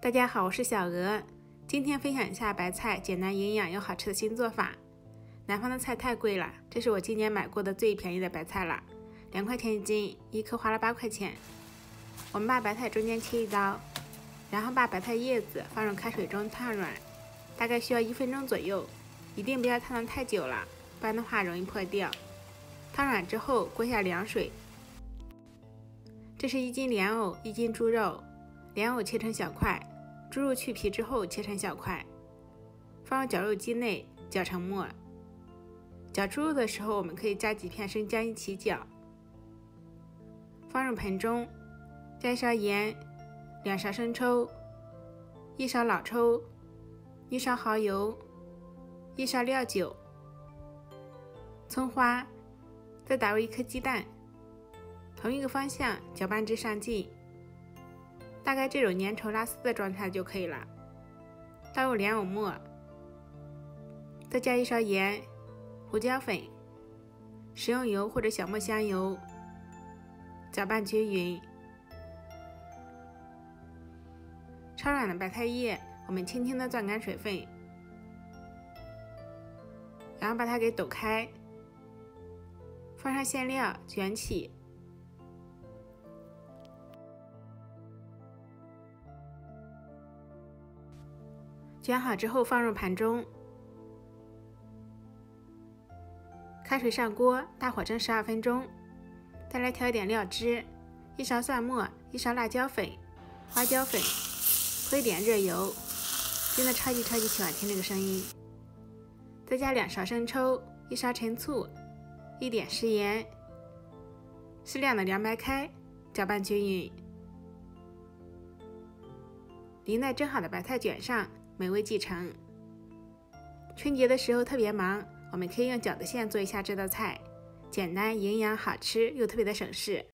大家好，我是小鹅，今天分享一下白菜简单营养又好吃的新做法。南方的菜太贵了，这是我今年买过的最便宜的白菜了，2块钱一斤，一颗花了8块钱。我们把白菜中间切一刀，然后把白菜叶子放入开水中烫软，大概需要1分钟左右，一定不要烫得太久了，不然的话容易破掉。烫软之后锅下凉水。这是1斤莲藕，1斤猪肉，莲藕切成小块，猪肉去皮之后切成小块，放入绞肉机内绞成末。绞猪肉的时候，我们可以加几片生姜一起绞。放入盆中，加1勺盐，2勺生抽，1勺老抽，1勺蚝油，1勺料酒，葱花，再打入1颗鸡蛋，同一个方向搅拌至上劲，大概这种粘稠拉丝的状态就可以了。倒入莲藕末，再加1勺盐、胡椒粉、食用油或者小磨香油，搅拌均匀。焯软的白菜叶，我们轻轻地攥干水分，然后把它给抖开，放上馅料卷起。卷好之后放入盘中，开水上锅，大火蒸12分钟。再来调一点料汁，1勺蒜末，1勺辣椒粉、花椒粉，和一点热油，真的超级喜欢听这个声音。再加2勺生抽，1勺陈醋，一点食盐，适量的凉白开，搅拌均匀。淋在蒸好的白菜卷上，美味继承。春节的时候特别忙，我们可以用饺子馅做一下这道菜，简单、营养、好吃又特别的省事。